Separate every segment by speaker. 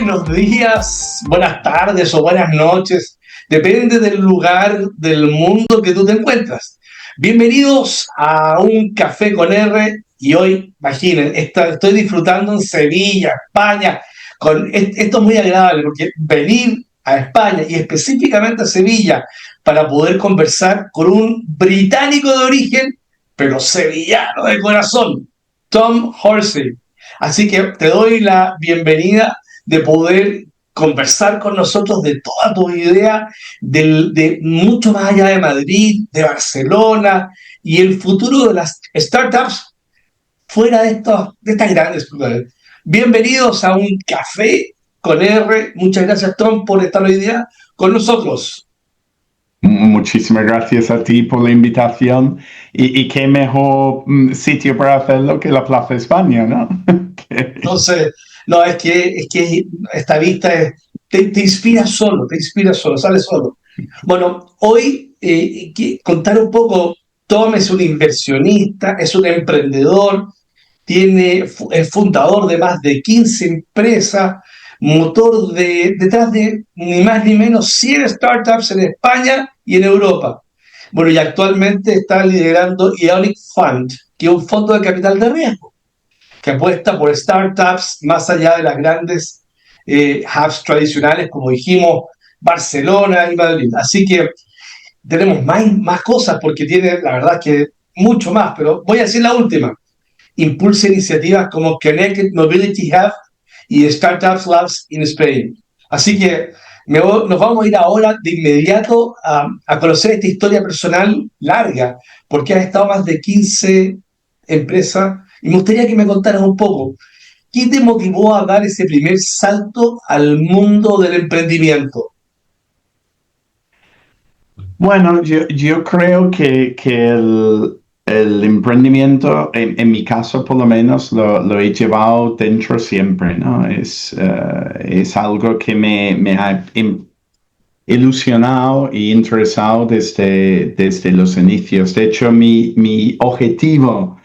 Speaker 1: Buenos días, buenas tardes o buenas noches. Depende del lugar del mundo que tú te encuentras. Bienvenidos a un café con R y hoy, imaginen, estoy disfrutando en Sevilla, España. Esto es muy agradable porque venir a España y específicamente a Sevilla para poder conversar con un británico de origen, pero sevillano de corazón, Tom Horsey. Así que te doy la bienvenida de poder conversar con nosotros de toda tu idea, de mucho más allá de Madrid, de Barcelona y el futuro de las startups fuera de estas grandes ciudades. Bienvenidos a un café con R. Muchas gracias, Tom, por estar hoy día con nosotros.
Speaker 2: Muchísimas gracias a ti por la invitación y qué mejor sitio para hacerlo que la Plaza España, ¿no?
Speaker 1: Entonces, no, es que esta vista te inspira solo, sale solo. Bueno, hoy contar un poco, Tom es un inversionista, es un emprendedor, es fundador de más de 15 empresas, detrás de ni más ni menos 100 startups en España y en Europa. Bueno, y actualmente está liderando Ionic Fund, que es un fondo de capital de riesgo que apuesta por startups más allá de las grandes hubs tradicionales, como dijimos, Barcelona y Madrid. Así que tenemos más cosas porque tiene, la verdad, que mucho más, pero voy a decir la última. Impulsa iniciativas como Connected Mobility Hub y Startups Labs in Spain. Así que nos vamos a ir ahora de inmediato a conocer esta historia personal larga, porque has estado más de 15 empresas y me gustaría que me contaras un poco, ¿qué te motivó a dar ese primer salto al mundo del emprendimiento?
Speaker 2: Bueno, yo creo que el emprendimiento, en mi caso por lo menos, lo he llevado dentro siempre, ¿no? Es algo que me ha ilusionado e interesado desde los inicios. De hecho, mi objetivo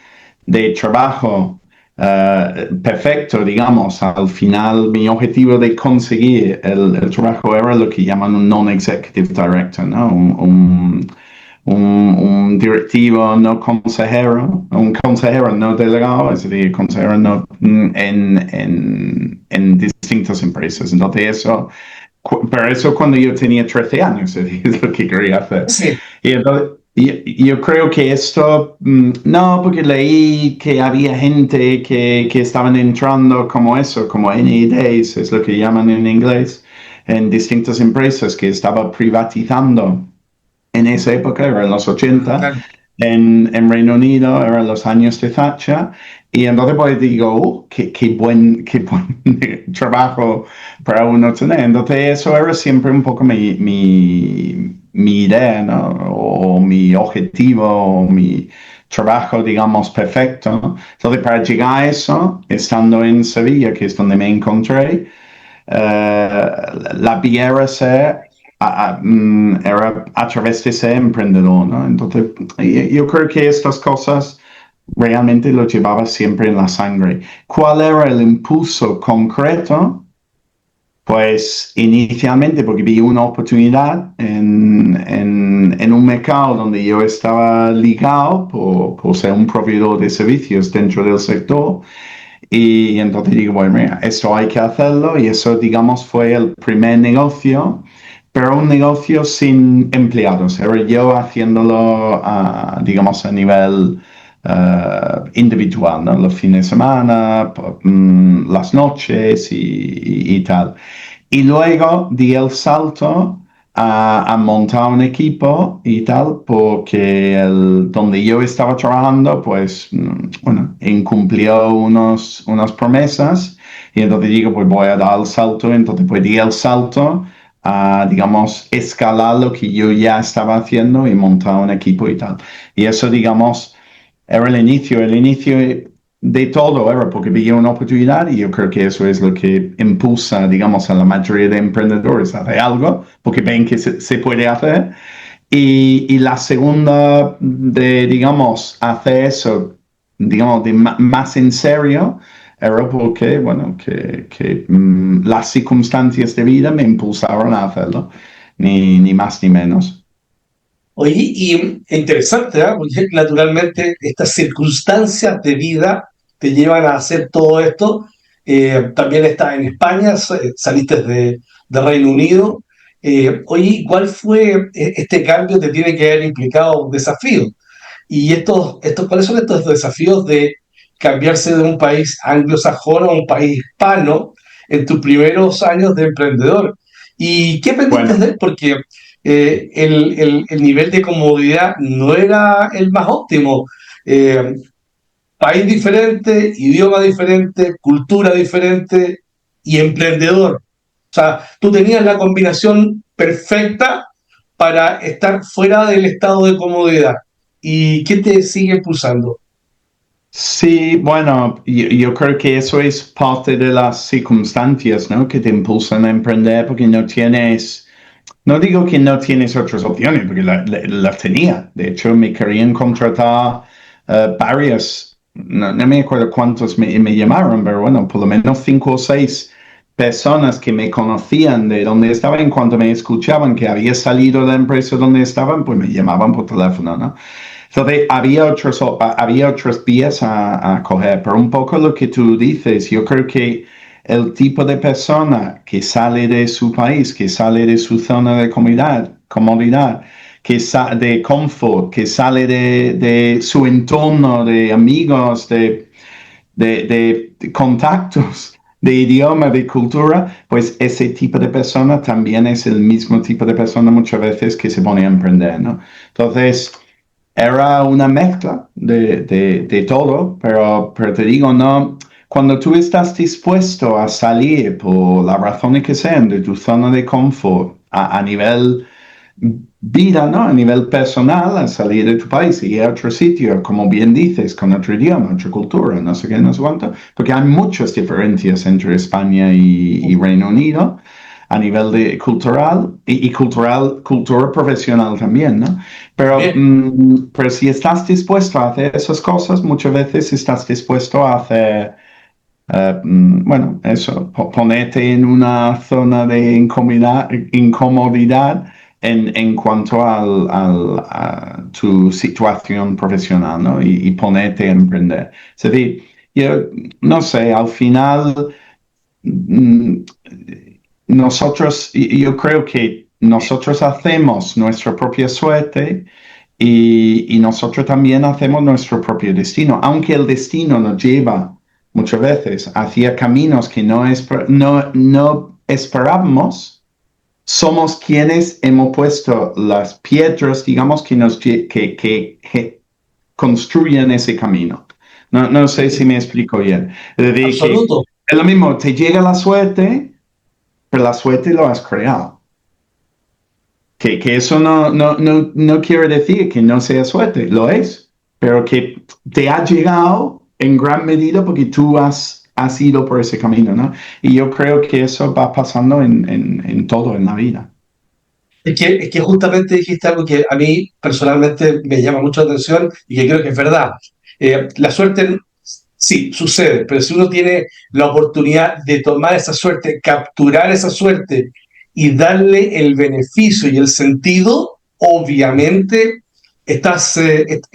Speaker 2: de trabajo perfecto, digamos, al final mi objetivo de conseguir el trabajo era lo que llaman un non-executive director, ¿no? Un directivo no consejero, un consejero no delegado, es decir, consejero no, en distintas empresas. Entonces pero eso cuando yo tenía 13 años, es lo que quería hacer.
Speaker 1: Sí.
Speaker 2: Y entonces, yo creo que esto, no, porque leí que había gente que estaban entrando como eso, como NEDs, es lo que llaman en inglés, en distintas empresas que estaba privatizando en esa época, eran los 80,
Speaker 1: Claro.
Speaker 2: en Reino Unido, eran los años de Thatcher, y entonces pues digo, qué buen trabajo para uno tener. Entonces eso era siempre un poco mi idea, ¿no? O mi objetivo, o mi trabajo, digamos, perfecto. Entonces para llegar a eso, estando en Sevilla, que es donde me encontré, la vía era era a través de ser emprendedor, ¿no? Entonces, yo creo que estas cosas realmente lo llevaba siempre en la sangre. ¿Cuál era el impulso concreto? Pues inicialmente porque vi una oportunidad en un mercado donde yo estaba ligado por ser un proveedor de servicios dentro del sector. Y entonces digo, bueno, mira, esto hay que hacerlo y eso, digamos, fue el primer negocio, pero un negocio sin empleados. Era yo haciéndolo, digamos, a nivel individual, ¿no? Los fines de semana, las noches y tal. Y luego di el salto a montar un equipo y tal, porque donde yo estaba trabajando, pues, bueno, incumplió unas promesas y entonces digo, pues voy a dar el salto, entonces pues di el salto a, digamos, escalar lo que yo ya estaba haciendo y montar un equipo y tal. Y eso, digamos, era el inicio de todo, era porque vi una oportunidad y yo creo que eso es lo que impulsa, digamos, a la mayoría de emprendedores a hacer algo, porque ven que se puede hacer. Y la segunda de, digamos, hacer eso, digamos, más en serio, era porque, bueno, las circunstancias de vida me impulsaron a hacerlo, ni más ni menos.
Speaker 1: Oye, y interesante, ¿ah? Porque naturalmente estas circunstancias de vida te llevan a hacer todo esto. También estás en España, saliste de Reino Unido. Oye, ¿cuál fue este cambio? Te tiene que haber implicado un desafío. Y ¿cuáles son estos desafíos de cambiarse de un país anglosajón a un país hispano en tus primeros años de emprendedor? ¿Y qué aprendiste
Speaker 2: Bueno,
Speaker 1: de él? Porque el nivel de comodidad no era el más óptimo. Eh, País diferente, idioma diferente, cultura diferente y emprendedor. O sea, tú tenías la combinación perfecta para estar fuera del estado de comodidad. ¿Y qué te sigue impulsando?
Speaker 2: sí, bueno, yo creo que eso es parte de las circunstancias, ¿no? Que te impulsan a emprender porque no digo que no tienes otras opciones, porque las tenía. De hecho, me querían contratar varias, no me acuerdo cuántos me llamaron, pero bueno, por lo menos 5 o 6 personas que me conocían de donde estaba, en cuanto me escuchaban que había salido de la empresa donde estaban, pues me llamaban por teléfono, ¿no? Entonces, había otras vías a coger, pero un poco lo que tú dices, yo creo que el tipo de persona que sale de su país, que sale de su zona de comodidad, que sale de confort, que sale de su entorno de amigos, de contactos, de idioma, de cultura, pues ese tipo de persona también es el mismo tipo de persona muchas veces que se pone a emprender, ¿no? Entonces, era una mezcla de todo, pero te digo, no, cuando tú estás dispuesto a salir por las razones que sean de tu zona de confort a nivel vida, ¿no? A nivel personal, a salir de tu país y ir a otro sitio, como bien dices, con otro idioma, otra cultura, no sé qué, no sé cuánto, porque hay muchas diferencias entre España y Reino Unido a nivel de cultural y cultura profesional también, ¿no?
Speaker 1: Bien,
Speaker 2: Pero si estás dispuesto a hacer esas cosas, muchas veces estás dispuesto a hacer, bueno, eso, ponerte en una zona de incomodidad en cuanto a tu situación profesional, ¿no? Y ponerte a emprender. Es decir, yo no sé, al final mm, yo creo que nosotros hacemos nuestra propia suerte y nosotros también hacemos nuestro propio destino, aunque el destino nos lleva muchas veces hacia caminos que no esperábamos, somos quienes hemos puesto las piedras, digamos, que construyen ese camino. No sé si me explico bien. Es decir, que
Speaker 1: absoluto.
Speaker 2: es lo mismo, te llega la suerte, pero la suerte lo has creado. Que eso no quiere decir que no sea suerte, lo es, pero que te ha llegado en gran medida porque tú has ido por ese camino, ¿no? Y yo creo que eso va pasando en todo en la vida.
Speaker 1: Es que justamente dijiste algo que a mí personalmente me llama mucho la atención y que creo que es verdad. La suerte sí sucede, pero si uno tiene la oportunidad de tomar esa suerte, capturar esa suerte y darle el beneficio y el sentido, obviamente eres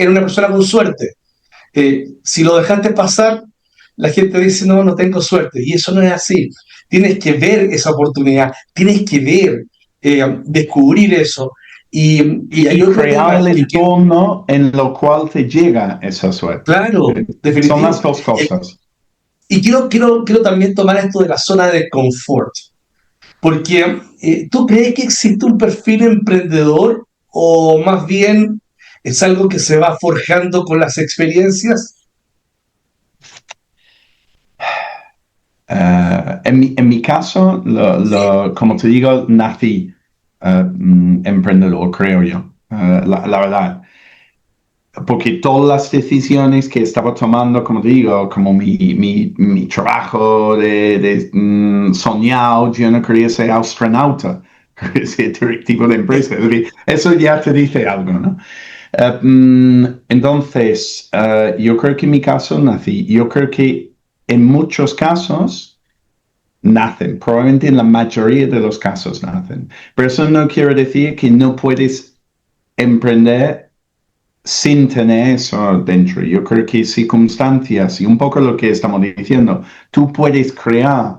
Speaker 1: una persona con suerte. Si lo dejaste pasar, la gente dice, no, no tengo suerte. Y eso no es así. Tienes que ver esa oportunidad, tienes que ver, descubrir eso. Y hay
Speaker 2: Y
Speaker 1: otro
Speaker 2: crear
Speaker 1: tema
Speaker 2: el
Speaker 1: que,
Speaker 2: entorno en lo cual te llega esa suerte.
Speaker 1: claro,
Speaker 2: Son las
Speaker 1: definitivo.
Speaker 2: dos cosas.
Speaker 1: Y quiero también tomar esto de la zona de confort, porque ¿tú crees que existe un perfil emprendedor o más bien es algo que se va forjando con las experiencias?
Speaker 2: En mi caso, como te digo, nací emprendedor, creo yo, la verdad. Porque todas las decisiones que estaba tomando, como te digo, como mi trabajo soñado, yo no quería ser astronauta, quería ser directivo de empresa. Es decir, eso ya te dice algo, ¿no? Entonces, yo creo que en mi caso nací, yo creo que en muchos casos nacen, probablemente en la mayoría de los casos nacen. Pero eso no quiere decir que no puedes emprender sin tener eso dentro. Yo creo que circunstancias y un poco lo que estamos diciendo, tú puedes crear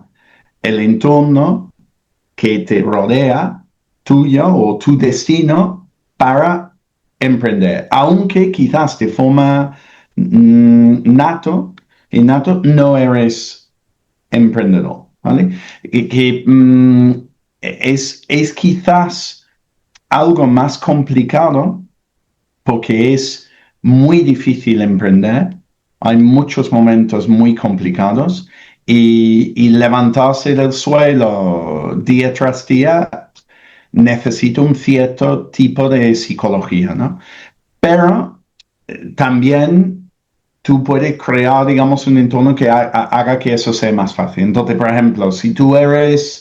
Speaker 2: el entorno que te rodea, tuyo o tu destino, para emprender, aunque quizás de forma innato no eres emprendedor, ¿vale? Es quizás algo más complicado porque es muy difícil emprender, hay muchos momentos muy complicados y levantarse del suelo día tras día necesita un cierto tipo de psicología, ¿no? Pero también tú puedes crear, digamos, un entorno que haga que eso sea más fácil. Entonces, por ejemplo, si tú eres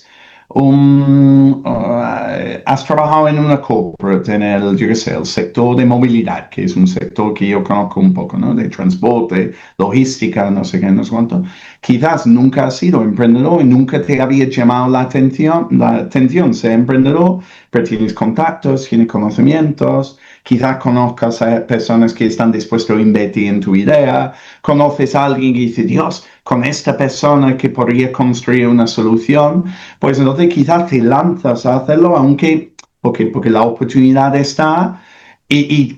Speaker 2: has trabajado en una corporate, en el, yo qué sé, el sector de movilidad, que es un sector que yo conozco un poco, ¿no? De transporte, logística, no sé qué, no sé cuánto. Quizás nunca has sido emprendedor y nunca te había llamado la atención ser emprendedor, pero tienes contactos, tienes conocimientos, quizás conozcas a personas que están dispuestos a invertir en tu idea, conoces a alguien que dice, Dios, con esta persona que podría construir una solución, pues entonces quizás te lanzas a hacerlo, aunque, porque la oportunidad está,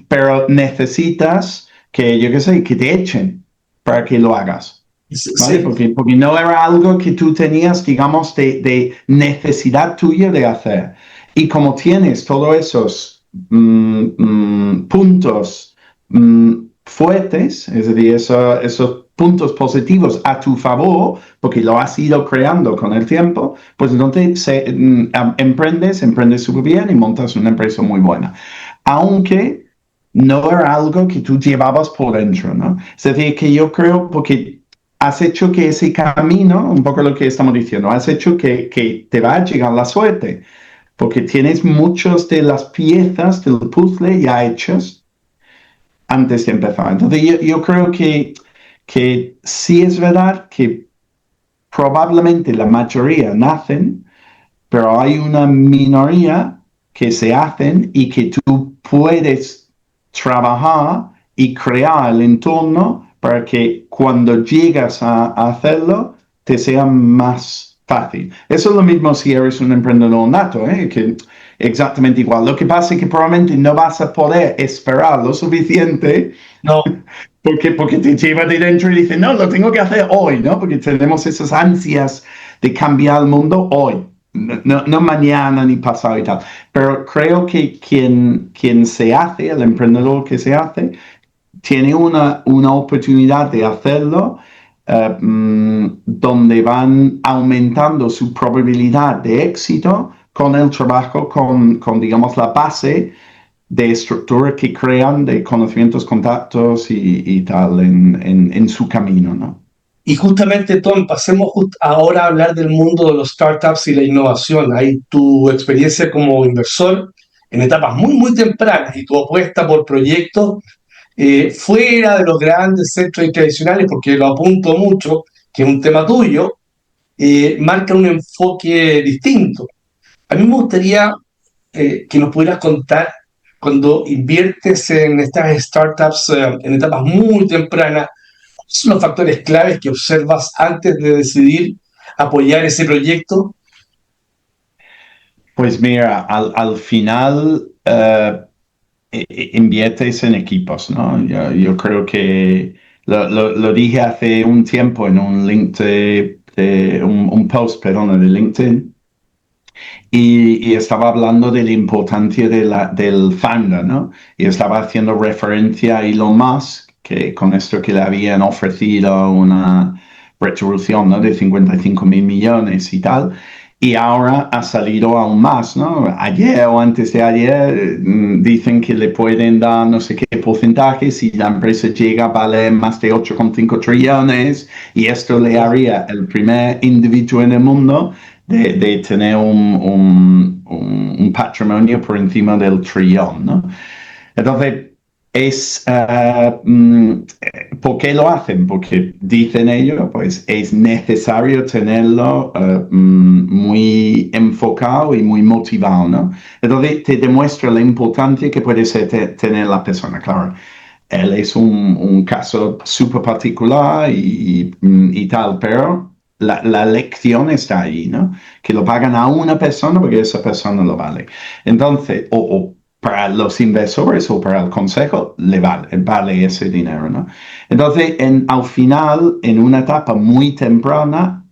Speaker 2: pero necesitas que, yo qué sé, que te echen para que lo hagas. ¿Vale?
Speaker 1: Sí.
Speaker 2: Porque no era algo que tú tenías, digamos, de necesidad tuya de hacer. Y como tienes todos esos puntos fuertes, es decir, esos puntos positivos a tu favor, porque lo has ido creando con el tiempo, pues entonces emprendes súper bien y montas una empresa muy buena. Aunque no era algo que tú llevabas por dentro, ¿no? Es decir, que yo creo, porque has hecho que ese camino, un poco lo que estamos diciendo, has hecho que te va a llegar la suerte, porque tienes muchas de las piezas del puzzle ya hechas antes de empezar. Entonces yo creo que sí es verdad que probablemente la mayoría nacen, pero hay una minoría que se hacen y que tú puedes trabajar y crear el entorno para que cuando llegas a hacerlo te sea más fácil. Eso es lo mismo si eres un emprendedor nato, que exactamente igual. Lo que pasa es que probablemente no vas a poder esperar lo suficiente
Speaker 1: No,
Speaker 2: porque te lleva de dentro y dice, no, lo tengo que hacer hoy, ¿no? Porque tenemos esas ansias de cambiar el mundo hoy, no mañana ni pasado y tal. Pero creo que quien se hace, el emprendedor que se hace, tiene una oportunidad de hacerlo donde van aumentando su probabilidad de éxito con el trabajo, con digamos, la base de estructura que crean de conocimientos, contactos y tal en su camino, ¿no?
Speaker 1: y justamente, Tom, pasemos ahora a hablar del mundo de los startups y la innovación. Ahí tu experiencia como inversor en etapas muy, muy tempranas y tu apuesta por proyectos fuera de los grandes centros tradicionales, porque lo apunto mucho, que es un tema tuyo, marca un enfoque distinto. A mí me gustaría que nos pudieras contar cuando inviertes en estas startups en etapas muy tempranas, ¿cuáles son los factores claves que observas antes de decidir apoyar ese proyecto?
Speaker 2: Pues mira, al final inviertes en equipos, ¿no? Yo creo que lo dije hace un tiempo en un link un post, perdón, de LinkedIn, y estaba hablando de la importancia del founder, ¿no? Y estaba haciendo referencia a Elon Musk, que con esto que le habían ofrecido una retribución, ¿no? De 55 mil millones y tal. Y ahora ha salido aún más, ¿no? Ayer o antes de ayer dicen que le pueden dar no sé qué porcentaje si la empresa llega a valer más de 8,5 trillones y esto le haría el primer individuo en el mundo de tener un patrimonio por encima del trillón, ¿no? Entonces, ¿Por qué lo hacen? Porque dicen ellos, pues es necesario tenerlo muy enfocado y muy motivado, ¿no? Entonces te demuestra la importancia que puede ser tener la persona, claro. Él es un caso súper particular y tal, pero la lección está ahí, ¿no? Que lo pagan a una persona porque esa persona lo vale. Entonces, o para los inversores o para el consejo, vale ese dinero, ¿no? Entonces, al final, en una etapa muy temprana,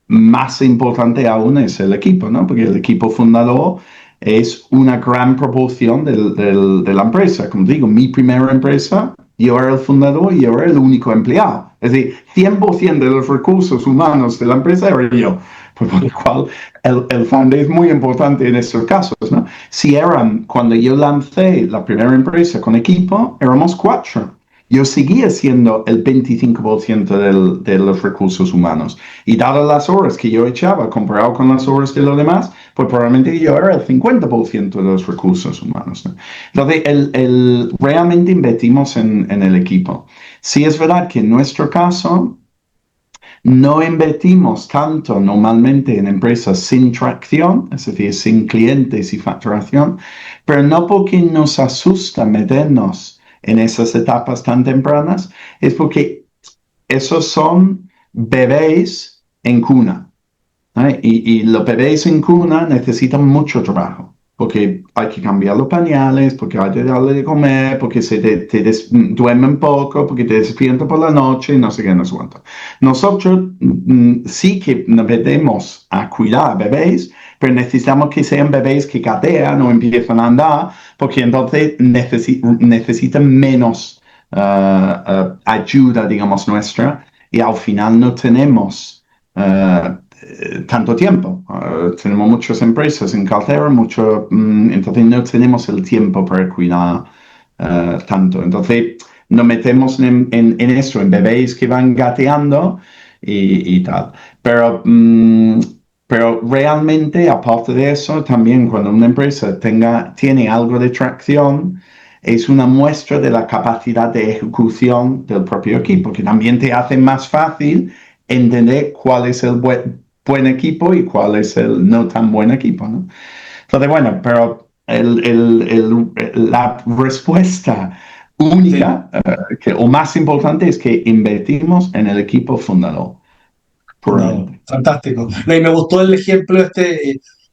Speaker 2: más importante aún es el equipo, ¿no? Porque el equipo fundador es una gran proporción de la empresa. Como digo, mi primera empresa, yo era el fundador y yo era el único empleado. Es decir, 100% de los recursos humanos de la empresa era yo. Por lo cual, el founder es muy importante en estos casos, ¿no? Cuando yo lancé la primera empresa con equipo, éramos 4. Yo seguía siendo el 25% de los recursos humanos. Y dadas las horas que yo echaba comparado con las horas de los demás, pues probablemente yo era el 50% de los recursos humanos, ¿no? Entonces, realmente invertimos en el equipo. Sí es verdad que en nuestro caso no invertimos tanto normalmente en empresas sin tracción, es decir, sin clientes y facturación, pero no porque nos asusta meternos en esas etapas tan tempranas, es porque esos son bebés en cuna. ¿Eh? Y los bebés en cuna necesitan mucho trabajo, porque hay que cambiar los pañales, porque hay que darle de comer, porque duermen poco, porque te despiertan por la noche, no sé qué, no sé cuánto. Nosotros sí que nos metemos a cuidar a bebés, pero necesitamos que sean bebés que gatean o empiezan a andar, porque entonces necesitan menos ayuda, digamos, nuestra, y al final no tenemos tanto tiempo. Tenemos muchas empresas en cartera, entonces no tenemos el tiempo para cuidar tanto. Entonces nos metemos en esto, en bebés que van gateando y tal. Pero realmente, aparte de eso, también cuando una empresa tiene algo de tracción, es una muestra de la capacidad de ejecución del propio equipo, que también te hace más fácil entender cuál es el buen equipo y cuál es el no tan buen equipo, ¿no? Entonces, bueno, pero la respuesta única o más importante es que invertimos en el equipo fundador,
Speaker 1: No,
Speaker 2: puramente.
Speaker 1: fantástico. No, y me gustó el ejemplo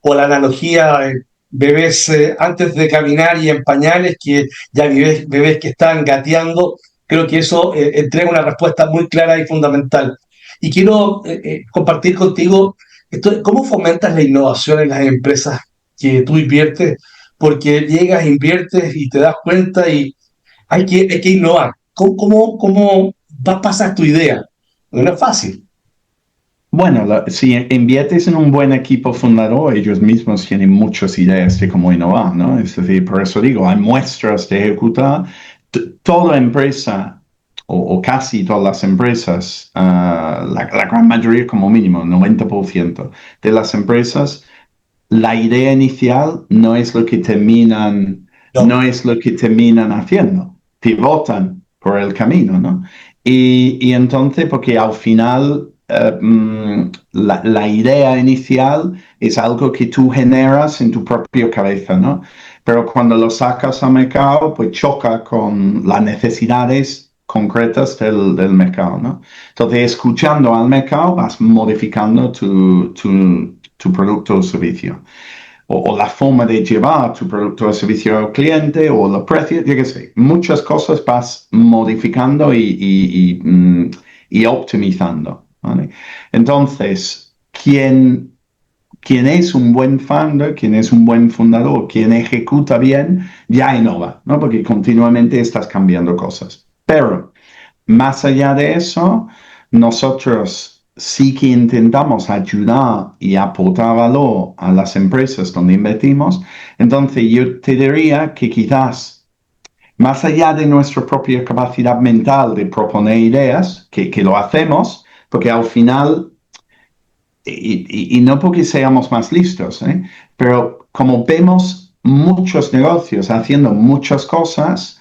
Speaker 1: o la analogía, bebés antes de caminar y en pañales, que ya bebés que están gateando. Creo que eso entrega una respuesta muy clara y fundamental. Y quiero compartir contigo cómo fomentas la innovación en las empresas que tú inviertes, porque llegas, inviertes y te das cuenta y hay que innovar. ¿Cómo vas a pasar tu idea? No es fácil.
Speaker 2: Bueno, si inviertes en un buen equipo fundador, ellos mismos tienen muchas ideas de cómo innovar, ¿no? Es decir, por eso digo, hay muestras de ejecutar. Toda empresa, o casi todas las empresas, la gran mayoría como mínimo, 90% de las empresas, la idea inicial
Speaker 1: No.
Speaker 2: no es lo que terminan haciendo, pivotan por el camino, ¿no? Y entonces, porque al final la idea inicial es algo que tú generas en tu propia cabeza, ¿no? Pero cuando lo sacas al mercado, pues choca con las necesidades concretas del mercado, ¿no? Entonces, escuchando al mercado, vas modificando tu producto o servicio. O la forma de llevar tu producto o servicio al cliente, o los precios, yo qué sé. Muchas cosas vas modificando y optimizando, ¿vale? Entonces, quien es un buen founder, quien es un buen fundador, quien ejecuta bien, ya innova, ¿no? Porque continuamente estás cambiando cosas. Pero más allá de eso, nosotros sí que intentamos ayudar y aportar valor a las empresas donde invertimos. Entonces, yo te diría que quizás, más allá de nuestra propia capacidad mental de proponer ideas, que lo hacemos, porque al final, y no porque seamos más listos, pero como vemos muchos negocios haciendo muchas cosas,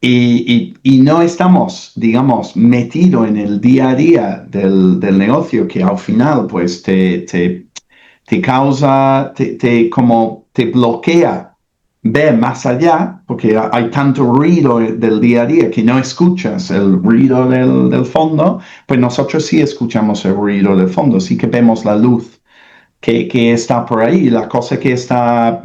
Speaker 2: y no estamos, digamos, metidos en el día a día del negocio que al final pues te causa, como te bloquea ver más allá, porque hay tanto ruido del día a día que no escuchas el ruido del fondo, pues nosotros sí escuchamos el ruido del fondo, sí que vemos la luz que está por ahí, la cosa que está,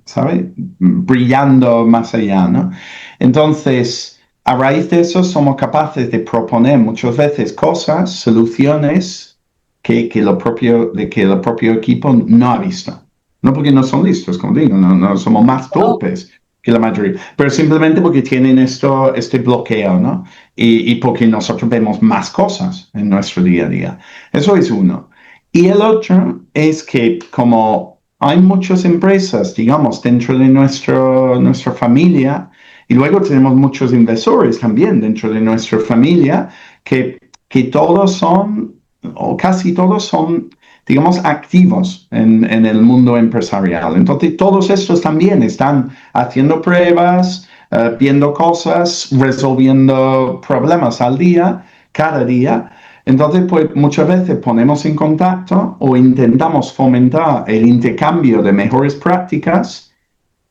Speaker 2: ¿sabe? Brillando más allá, ¿no? Entonces, a raíz de eso somos capaces de proponer muchas veces cosas, soluciones que el propio equipo no ha visto. No porque no son listos, como digo, no somos más torpes que la mayoría, pero simplemente porque tienen este bloqueo, ¿no? Y porque nosotros vemos más cosas en nuestro día a día. Eso es uno. Y el otro es que como hay muchas empresas, digamos, dentro de nuestra familia, y luego tenemos muchos inversores también dentro de nuestra familia, que todos son, o casi todos son, digamos, activos en el mundo empresarial. Entonces, todos estos también están haciendo pruebas, viendo cosas, resolviendo problemas al día, cada día. Entonces, pues muchas veces ponemos en contacto o intentamos fomentar el intercambio de mejores prácticas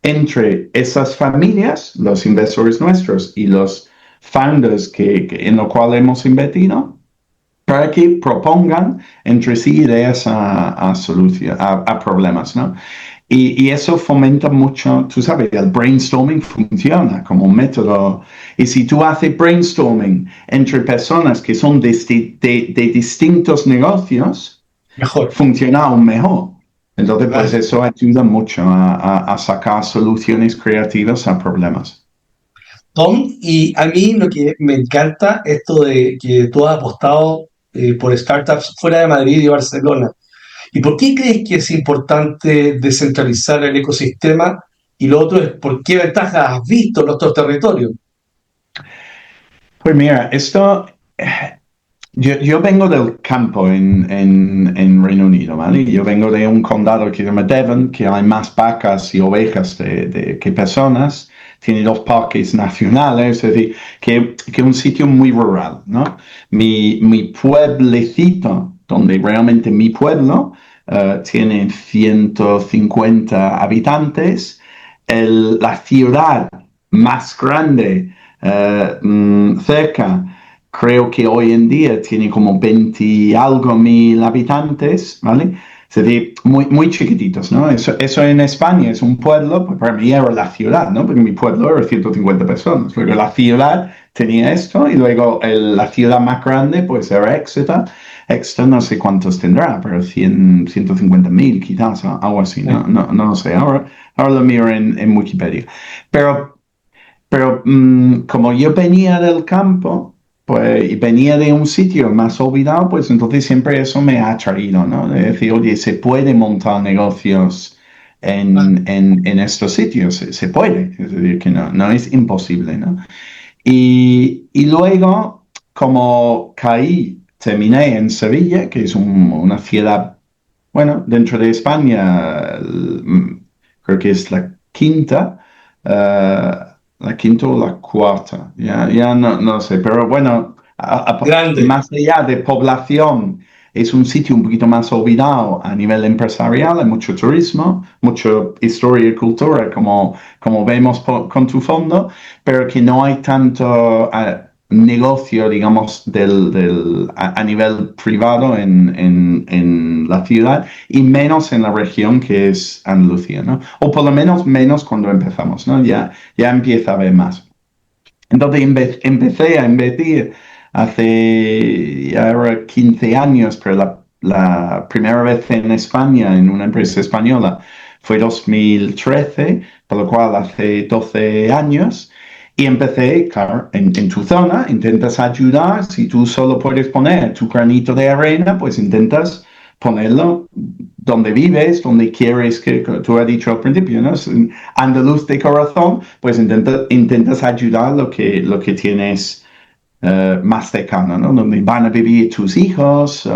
Speaker 2: entre esas familias, los inversores nuestros y los founders en los cuales hemos invertido, para que propongan entre sí ideas a problemas, ¿no? Y eso fomenta mucho, tú sabes, el brainstorming funciona como un método. Y si tú haces brainstorming entre personas que son de distintos negocios,
Speaker 1: Mejor.
Speaker 2: funciona aún mejor. Entonces,
Speaker 1: Claro.
Speaker 2: pues eso ayuda mucho a sacar soluciones creativas a problemas.
Speaker 1: Tom, y a mí lo que me encanta esto de que tú has apostado por startups fuera de Madrid y Barcelona. ¿Y por qué crees que es importante descentralizar el ecosistema? Y lo otro es, ¿por qué ventajas has visto en nuestros territorios?
Speaker 2: Pues mira, yo vengo del campo en Reino Unido, ¿vale? Yo vengo de un condado que se llama Devon, que hay más vacas y ovejas que personas. Tiene 2 parques nacionales, es decir, que un sitio muy rural, ¿no? Mi pueblecito, donde realmente mi pueblo, tiene 150 habitantes. La ciudad más grande cerca, creo que hoy en día tiene como 20 y algo mil habitantes, ¿vale? Es decir, muy, muy chiquititos, ¿no? Eso en España es un pueblo, pues para mí era la ciudad, ¿no? Porque mi pueblo era 150 personas. Luego la ciudad tenía esto y luego la ciudad más grande, pues era Exeter. Exeter no sé cuántos tendrá, pero 150.000 quizás, algo así, no lo sé. Ahora lo miro en Wikipedia. Pero como yo venía del campo, pues, y venía de un sitio más olvidado, pues entonces siempre eso me ha atraído, ¿no? De decir, oye, se puede montar negocios en estos sitios, se puede, es decir, que no es imposible, ¿no? Y luego, como terminé en Sevilla, que es una ciudad, bueno, dentro de España, creo que es la quinta o la cuarta, ya no sé, pero bueno,
Speaker 1: Grande.
Speaker 2: más allá de población, es un sitio un poquito más olvidado a nivel empresarial, hay mucho turismo, mucha historia y cultura, como vemos con tu fondo, pero que no hay tanto negocio, digamos, a nivel privado en la ciudad y menos en la región que es Andalucía, ¿no? O por lo menos cuando empezamos, ¿no? Ya empieza a haber más. Entonces empecé a invertir hace ya ahora 15 años, pero la primera vez en España, en una empresa española, fue 2013, por lo cual hace 12 años. Y empecé, claro, en tu zona, intentas ayudar. Si tú solo puedes poner tu granito de arena, pues intentas ponerlo donde vives, donde quieres que tú has dicho al principio, ¿no? Andaluz de corazón, pues intentas ayudar lo que tienes más cercano, ¿no? Donde van a vivir tus hijos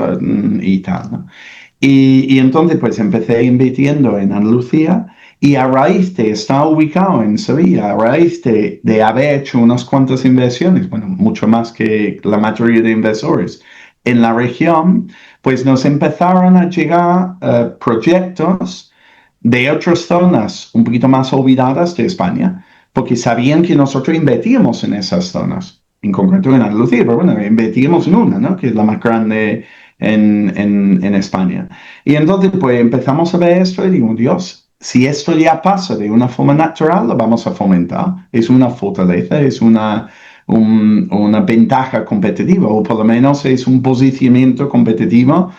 Speaker 2: y tal, ¿no? Y entonces pues empecé invirtiendo en Andalucía Y a raíz de estar ubicado en Sevilla, a raíz de haber hecho unas cuantas inversiones, bueno, mucho más que la mayoría de inversores en la región, pues nos empezaron a llegar proyectos de otras zonas un poquito más olvidadas de España, porque sabían que nosotros invertíamos en esas zonas, en concreto en Andalucía, pero bueno, invertíamos en una, ¿no? Que es la más grande en España. Y entonces, pues empezamos a ver esto y digo, Dios, si esto ya pasa de una forma natural, lo vamos a fomentar. Es una fortaleza, es una ventaja competitiva, o por lo menos es un posicionamiento competitivo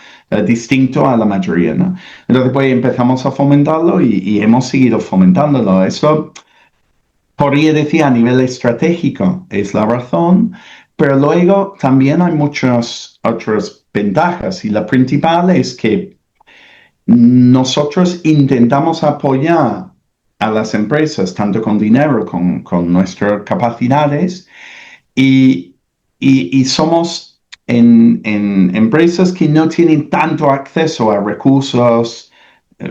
Speaker 2: distinto a la mayoría, ¿no? Entonces, pues empezamos a fomentarlo y hemos seguido fomentándolo. Eso podría decir a nivel estratégico es la razón, pero luego también hay muchas otras ventajas y la principal es que nosotros intentamos apoyar a las empresas tanto con dinero, con nuestras capacidades y somos en empresas que no tienen tanto acceso a recursos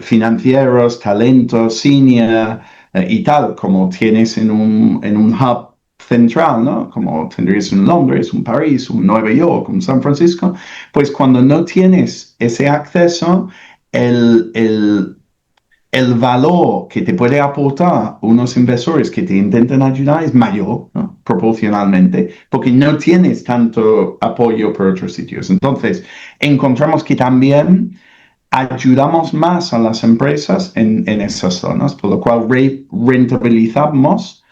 Speaker 2: financieros, talentos, senior y tal, como tienes en un hub central, ¿no? Como tendrías en Londres, un París, un Nueva York, un San Francisco, pues cuando no tienes ese acceso, el valor que te puede aportar unos inversores que te intentan ayudar es mayor, ¿no? Proporcionalmente, porque no tienes tanto apoyo por otros sitios. Entonces, encontramos que también ayudamos más a las empresas en esas zonas, por lo cual rentabilizamos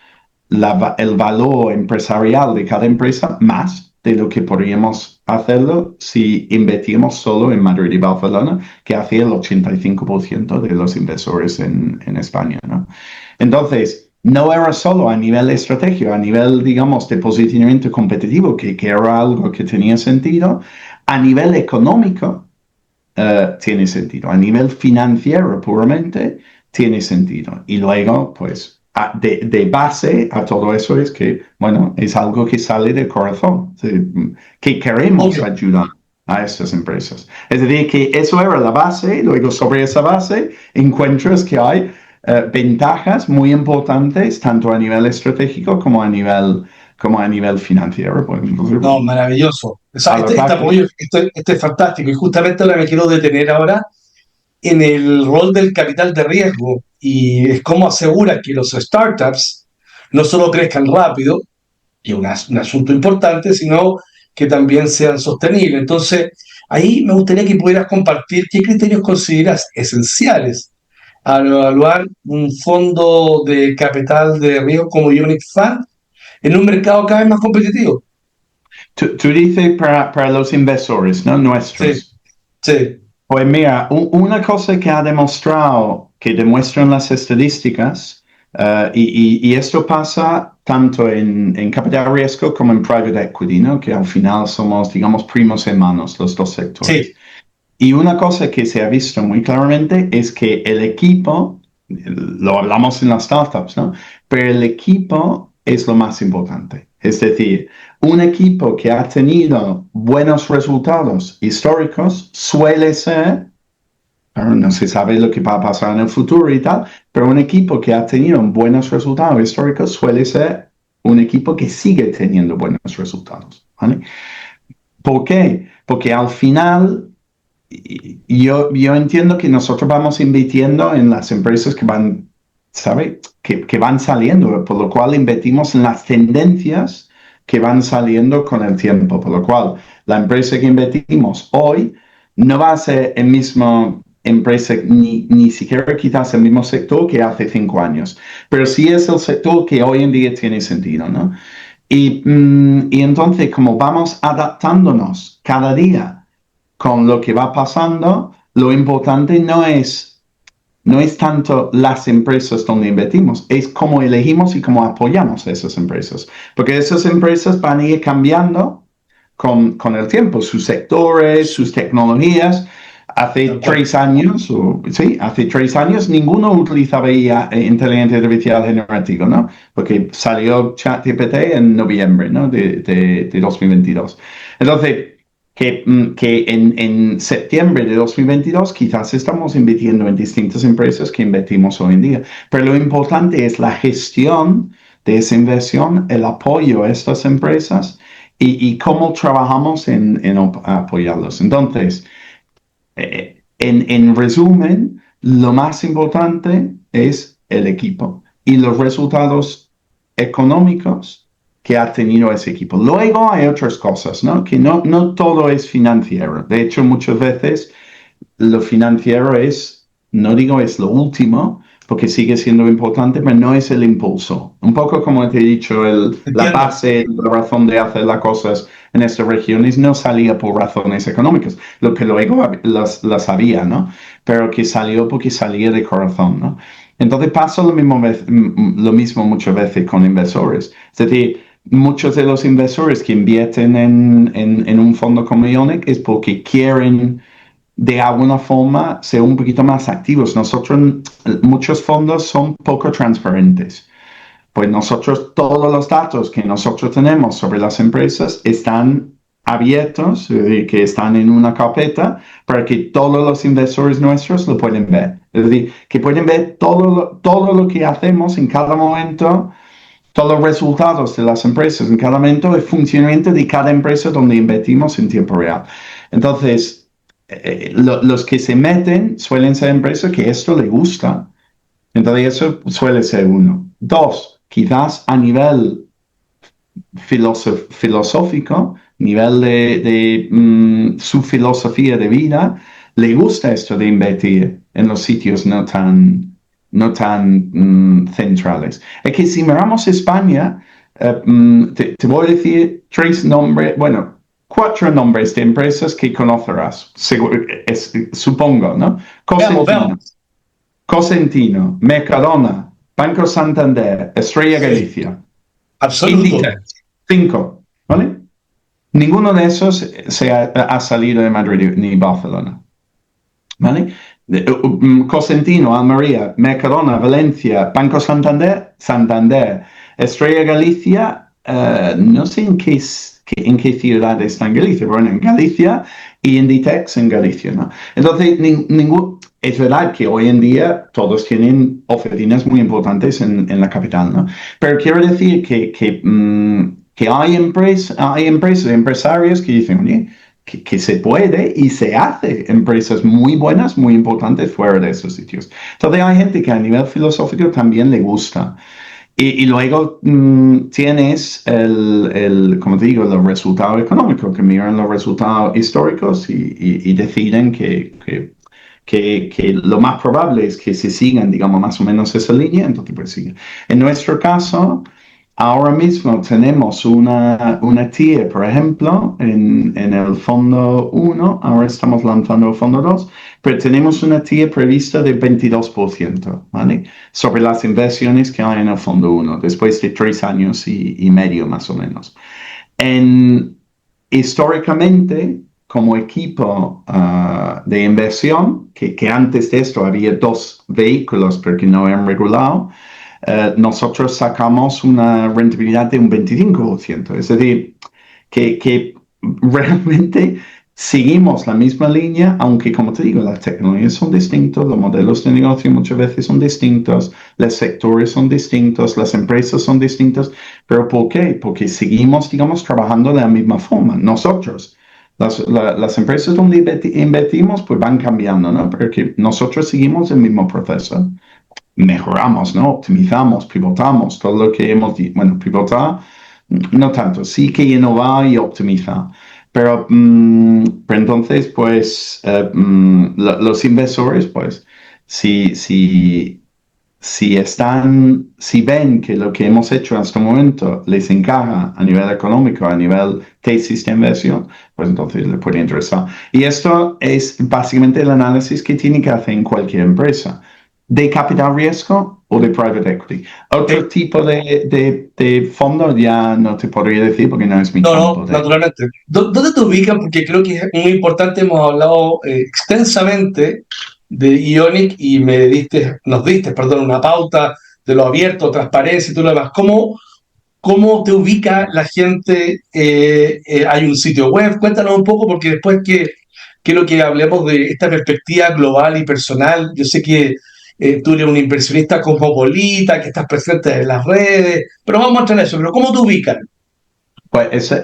Speaker 2: el valor empresarial de cada empresa más de lo que podríamos hacerlo si invertimos solo en Madrid y Barcelona, que hace el 85% de los inversores en España, ¿no? Entonces, no era solo a nivel estratégico, a nivel, digamos, de posicionamiento competitivo, que era algo que tenía sentido, a nivel económico tiene sentido, a nivel financiero puramente tiene sentido. Y luego, pues, de base a todo eso es que, bueno, es algo que sale del corazón, que queremos ayudar a estas empresas. Es decir, que eso era la base, luego sobre esa base encuentras que hay ventajas muy importantes, tanto a nivel estratégico como a nivel financiero. Pues, entonces,
Speaker 1: No, maravilloso. O sea, este es fantástico y justamente ahora me quiero detener ahora en el rol del capital de riesgo y es cómo asegura que los startups no solo crezcan rápido, y un asunto importante, sino que también sean sostenibles. Entonces, ahí me gustaría que pudieras compartir qué criterios consideras esenciales al evaluar un fondo de capital de riesgo como Unit Fund en un mercado cada vez más competitivo.
Speaker 2: tú dices para los inversores, ¿no?
Speaker 1: Sí,
Speaker 2: Nuestros.
Speaker 1: sí,
Speaker 2: Pues mira, una cosa que ha demostrado, que demuestran las estadísticas, y esto pasa tanto en capital riesgo como en private equity, ¿no? Que al final somos, digamos, primos hermanos, los dos sectores.
Speaker 1: sí,
Speaker 2: Y una cosa que se ha visto muy claramente es que el equipo, lo hablamos en las startups, ¿no? Pero el equipo es lo más importante. Es decir, un equipo que ha tenido buenos resultados históricos suele ser, no se sabe lo que va a pasar en el futuro y tal, pero un equipo que ha tenido buenos resultados históricos suele ser un equipo que sigue teniendo buenos resultados, ¿vale? ¿Por qué? Porque al final yo entiendo que nosotros vamos invirtiendo en las empresas que van, ¿sabe? Que van saliendo, por lo cual invertimos en las tendencias que van saliendo con el tiempo, por lo cual la empresa que invertimos hoy no va a ser el mismo empresa, ni siquiera quizás el mismo sector que hace 5 años, pero sí es el sector que hoy en día tiene sentido, ¿no? Y entonces, como vamos adaptándonos cada día con lo que va pasando, lo importante no es tanto las empresas donde invertimos, es cómo elegimos y cómo apoyamos a esas empresas. Porque esas empresas van a ir cambiando con el tiempo, sus sectores, sus tecnologías. Hace 3 años, hace 3 años ninguno utilizaba inteligencia artificial generativa, ¿no? Porque salió ChatGPT en noviembre, ¿no? de 2022. Entonces, que en septiembre de 2022 quizás estamos invirtiendo en distintas empresas que invertimos hoy en día. Pero lo importante es la gestión de esa inversión, el apoyo a estas empresas y cómo trabajamos en apoyarlos. Entonces, en resumen, lo más importante es el equipo y los resultados económicos que ha tenido ese equipo. Luego hay otras cosas, ¿no? Que no todo es financiero. De hecho, muchas veces lo financiero es, no digo es lo último, porque sigue siendo importante, pero no es el impulso. Un poco como te he dicho, la base, la razón de hacer las cosas en estas regiones no salía por razones económicas, lo que luego las había, ¿no? Pero que salió porque salía de corazón, ¿no? Entonces pasa lo mismo muchas veces con inversores. Es decir, muchos de los inversores que invierten en un fondo como Ionic es porque quieren de alguna forma ser un poquito más activos. Muchos fondos son poco transparentes. Pues nosotros, todos los datos que nosotros tenemos sobre las empresas están abiertos, es decir, que están en una carpeta para que todos los inversores nuestros lo pueden ver. Es decir, que pueden ver todo lo que hacemos en cada momento, todos los resultados de las empresas en cada momento, el funcionamiento de cada empresa donde invertimos en tiempo real. Entonces, los que se meten suelen ser empresas que esto les gusta. Entonces, eso suele ser uno. Dos, quizás a nivel filosófico, nivel de su filosofía de vida, le gusta esto de invertir en los sitios no tan centrales. Es que si miramos España, te voy a decir cuatro nombres de empresas que conocerás, supongo, ¿no? Cosentino, Mercadona, Banco Santander, Estrella Galicia.
Speaker 1: Absoluto.
Speaker 2: Inditex. 5, ¿vale? Ninguno de esos ha salido de Madrid ni Barcelona, ¿vale? Cosentino, Almería, Mercadona, Valencia, Banco Santander, Estrella Galicia, no sé en qué ciudad está en Galicia, bueno, en Galicia, y Inditex en Galicia, ¿no? Entonces, es verdad que hoy en día todos tienen oficinas muy importantes en la capital, ¿no? Pero quiero decir que hay empresas, empresarios que dicen, oye, que se puede y se hace empresas muy buenas, muy importantes fuera de esos sitios. Entonces hay gente que a nivel filosófico también le gusta. Y luego tienes como te digo, los resultados económicos, que miran los resultados históricos y deciden que lo más probable es que se sigan, digamos, más o menos esa línea, entonces pues sigue. En nuestro caso, ahora mismo tenemos una tier, por ejemplo, en el fondo 1, ahora estamos lanzando el fondo 2, pero tenemos una tier prevista de 22%, ¿vale? Sobre las inversiones que hay en el fondo 1, después de 3 años y medio más o menos. Históricamente, como equipo de inversión, que antes de esto había 2 vehículos, pero que no eran regulados, nosotros sacamos una rentabilidad de un 25%. Es decir, que realmente seguimos la misma línea, aunque como te digo, las tecnologías son distintas, los modelos de negocio muchas veces son distintos, los sectores son distintos, las empresas son distintas. ¿Pero por qué? Porque seguimos, digamos, trabajando de la misma forma. Nosotros, las empresas donde invertimos, pues van cambiando, ¿no? Porque nosotros seguimos el mismo proceso. Mejoramos, ¿no? Optimizamos, pivotamos, todo lo que hemos dicho. Bueno, pivotar, no tanto, sí que innovar y optimizar. Pero entonces, pues, los inversores, pues, si ven que lo que hemos hecho hasta el momento les encaja a nivel económico, a nivel tesis de inversión, pues entonces les puede interesar. Y esto es básicamente el análisis que tiene que hacer en cualquier empresa, de capital riesgo o de private equity. Otro tipo de fondo ya no te podría decir porque no es mi campo.
Speaker 1: No, naturalmente. ¿Dónde te ubicas? Porque creo que es muy importante, hemos hablado extensamente de Ionic y nos diste una pauta de lo abierto, transparencia y todo lo demás. ¿Cómo ¿cómo te ubica la gente? ¿Hay un sitio web? Cuéntanos un poco, porque después que quiero que hablemos de esta perspectiva global y personal. Yo sé que tú eres un inversionista cosmopolita, que estás presente en las redes, pero vamos a entrar en eso. Pero ¿cómo te ubican?
Speaker 2: Pues eso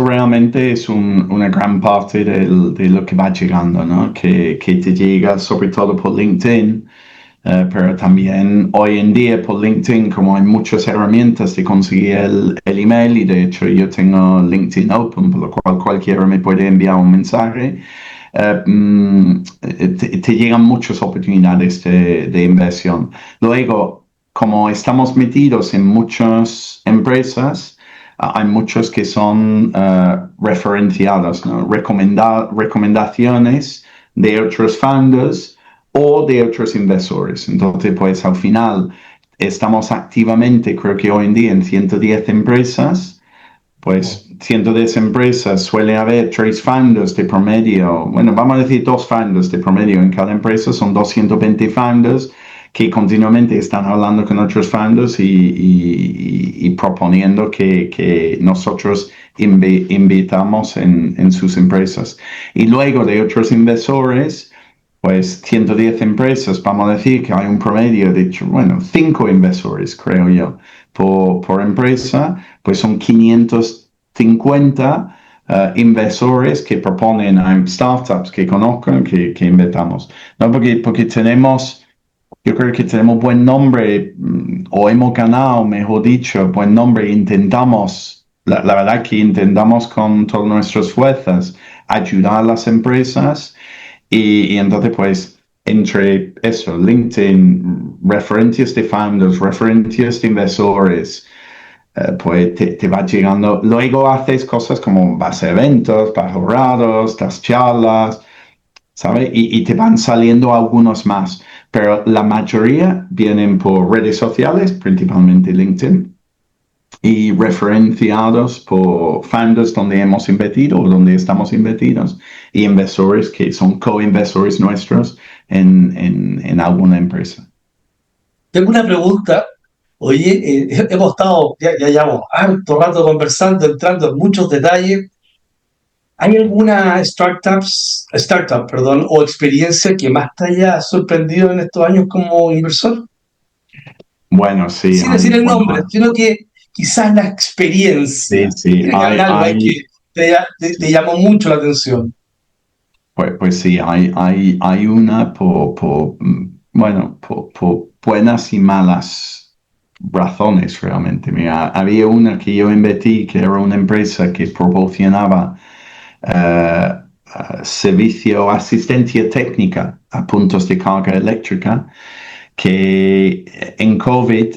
Speaker 2: realmente es una gran parte de lo que va llegando, ¿no? Que te llega sobre todo por LinkedIn, pero también hoy en día por LinkedIn, como hay muchas herramientas de conseguir el email, y de hecho yo tengo LinkedIn Open, por lo cual cualquiera me puede enviar un mensaje. Te llegan muchas oportunidades de inversión. Luego, como estamos metidos en muchas empresas, hay muchos que son referenciados, ¿no? Recomendaciones de otros founders o de otros inversores. Entonces, pues al final estamos activamente, creo que hoy en día, en 110 empresas. Pues 110 empresas, suele haber 3 founders de promedio, bueno, vamos a decir 2 founders de promedio en cada empresa, son 220 founders que continuamente están hablando con otros founders y proponiendo que nosotros invitamos en sus empresas. Y luego de otros inversores, pues 110 empresas, vamos a decir que hay un promedio de, bueno, 5 inversores, creo yo, por empresa, pues son 550 inversores que proponen a startups que conozcan, que invitamos. ¿No? Porque tenemos, yo creo que tenemos buen nombre, o hemos ganado, mejor dicho, buen nombre, intentamos, la verdad que intentamos con todas nuestras fuerzas ayudar a las empresas. Y entonces, pues, entre eso, LinkedIn, referencias de founders, referencias de inversores, pues te va llegando. Luego haces cosas como vas a eventos, vas a jornadas, das charlas, ¿sabes? Y te van saliendo algunos más, pero la mayoría vienen por redes sociales, principalmente LinkedIn, y referenciados por founders donde hemos invertido o donde estamos invertidos, y inversores que son co-inversores nuestros en alguna empresa.
Speaker 1: Tengo una pregunta. Oye, hemos estado, ya llevamos harto rato conversando, entrando en muchos detalles. ¿Hay alguna startup, o experiencia que más te haya sorprendido en estos años como inversor?
Speaker 2: Bueno, sí,
Speaker 1: Sin decir
Speaker 2: hay,
Speaker 1: el
Speaker 2: bueno,
Speaker 1: nombre, sino que quizás la
Speaker 2: sí,
Speaker 1: experiencia.
Speaker 2: sí,
Speaker 1: Tiene que haber algo ahí que te llamó mucho la atención.
Speaker 2: pues sí, hay una bueno, por buenas y malas razones realmente. Mira, había una que yo invertí que era una empresa que proporcionaba eh, servicio, asistencia técnica a puntos de carga eléctrica, que en COVID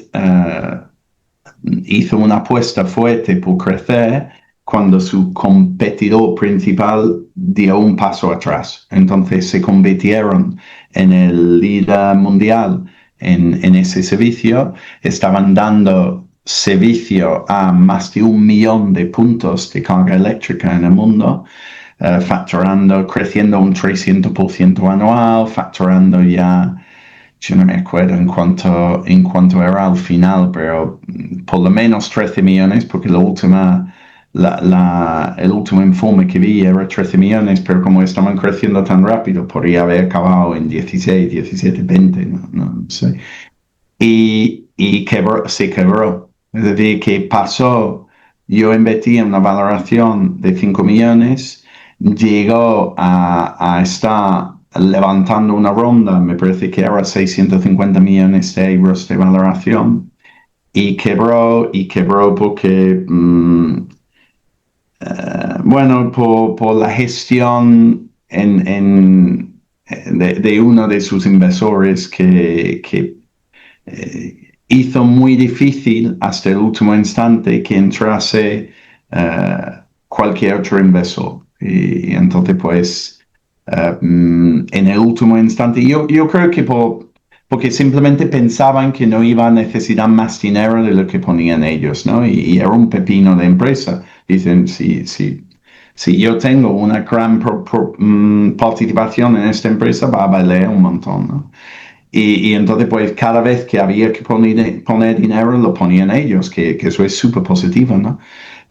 Speaker 2: hizo una apuesta fuerte por crecer cuando su competidor principal dio un paso atrás. Entonces se convirtieron en el líder mundial en ese servicio. Estaban dando servicio a más de 1 millón de puntos de carga eléctrica en el mundo, facturando, creciendo un 300% anual, facturando ya, yo no me acuerdo en cuanto era al final, pero por lo menos 13 millones, porque el último informe que vi era 13 millones, pero como estaban creciendo tan rápido, podría haber acabado en 16, 17, 20, no sé. Y se quebró. Es decir, que pasó, yo invertí en una valoración de 5 millones, llegó a estar levantando una ronda, me parece que era 650 millones de euros de valoración, y quebró porque, bueno, por la gestión de uno de sus inversores que hizo muy difícil hasta el último instante que entrase cualquier otro inversor. Y entonces, pues, en el último instante, yo creo que porque simplemente pensaban que no iba a necesitar más dinero de lo que ponían ellos, ¿no? Y era un pepino de empresa. Dicen, si yo tengo una gran participación en esta empresa, va a valer un montón, ¿no? Y entonces, pues, cada vez que había que poner dinero, lo ponían ellos, que eso es súper positivo, ¿no?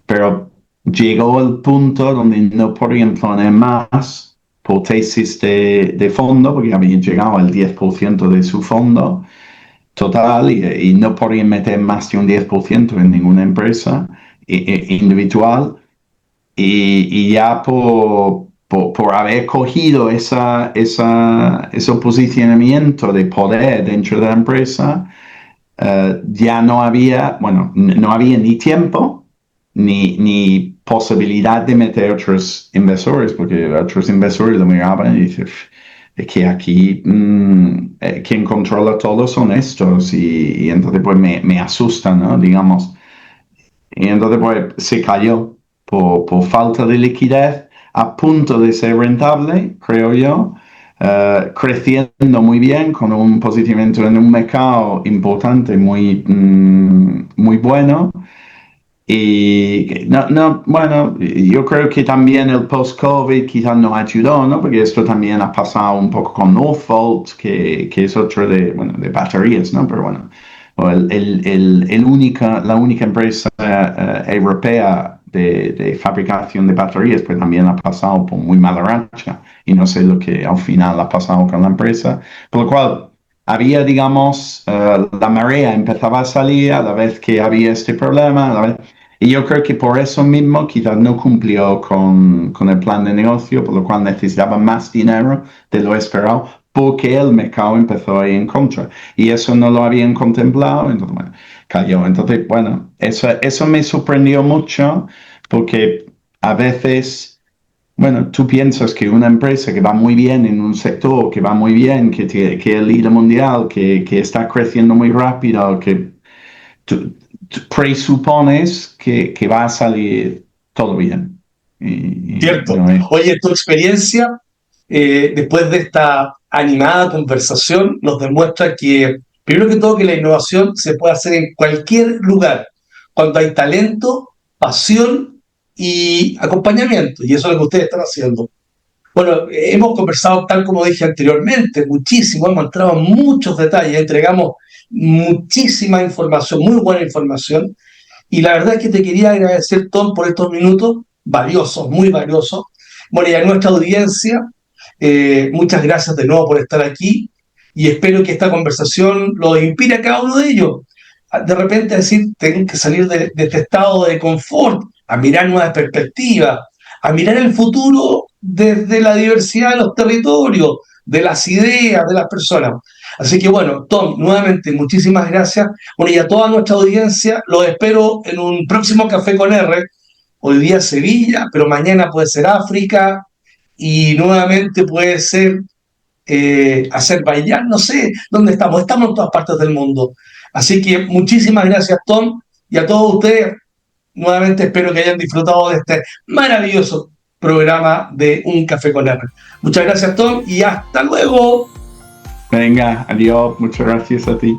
Speaker 2: Pero llegó el punto donde no podían poner más por tesis de fondo, porque habían llegado al 10% de su fondo total y no podían meter más de un 10% en ninguna empresa individual. Y ya por haber cogido ese posicionamiento de poder dentro de la empresa, ya no había, bueno, no había ni tiempo ni posibilidad de meter otros inversores, porque otros inversores lo miraban y dicen, es que aquí quien controla todo son estos y entonces pues me asusta, ¿no? Digamos. Y entonces pues se cayó por falta de liquidez a punto de ser rentable, creo yo, creciendo muy bien con un posicionamiento en un mercado importante muy bueno. Y bueno, yo creo que también el post-COVID quizás nos ayudó, ¿no? Porque esto también ha pasado un poco con Northvolt, que es otro de baterías, ¿no? Pero bueno, la única empresa europea de fabricación de baterías, pues también ha pasado por muy mala racha y no sé lo que al final ha pasado con la empresa, por lo cual había, digamos, la marea empezaba a salir a la vez que había este problema, a la vez, y yo creo que por eso mismo quizás no cumplió con el plan de negocio, por lo cual necesitaba más dinero de lo esperado, porque el mercado empezó a ir en contra. Y eso no lo habían contemplado, entonces, bueno, cayó. Entonces, bueno, eso me sorprendió mucho, porque a veces, bueno, tú piensas que una empresa que va muy bien en un sector, que va muy bien, que es el líder mundial, que está creciendo muy rápido, que tú presupones que va a salir todo bien.
Speaker 1: Cierto.
Speaker 2: No es.
Speaker 1: Oye, tu experiencia, después de esta animada conversación, nos demuestra que, primero que todo, que la innovación se puede hacer en cualquier lugar, cuando hay talento, pasión y acompañamiento. Y eso es lo que ustedes están haciendo. Bueno, hemos conversado, tal como dije anteriormente, muchísimo, hemos entrado en muchos detalles, entregamos muchísima información, muy buena información. Y la verdad es que te quería agradecer, Tom, por estos minutos valiosos, muy valiosos. Bueno, y a nuestra audiencia, muchas gracias de nuevo por estar aquí y espero que esta conversación lo inspire a cada uno de ellos. De repente a decir, tengo que salir de este estado de confort, a mirar nuevas perspectivas, a mirar el futuro desde la diversidad de los territorios, de las ideas, de las personas. Así que bueno, Tom, nuevamente muchísimas gracias. Bueno, y a toda nuestra audiencia, los espero en un próximo Café con R. Hoy día Sevilla, pero mañana puede ser África y nuevamente puede ser Azerbaiyán, no sé dónde estamos, estamos en todas partes del mundo. Así que muchísimas gracias, Tom, y a todos ustedes, nuevamente espero que hayan disfrutado de este maravilloso programa de Un Café con R. Muchas gracias, Tom, y hasta luego.
Speaker 2: Venga, adiós, muchas gracias a ti.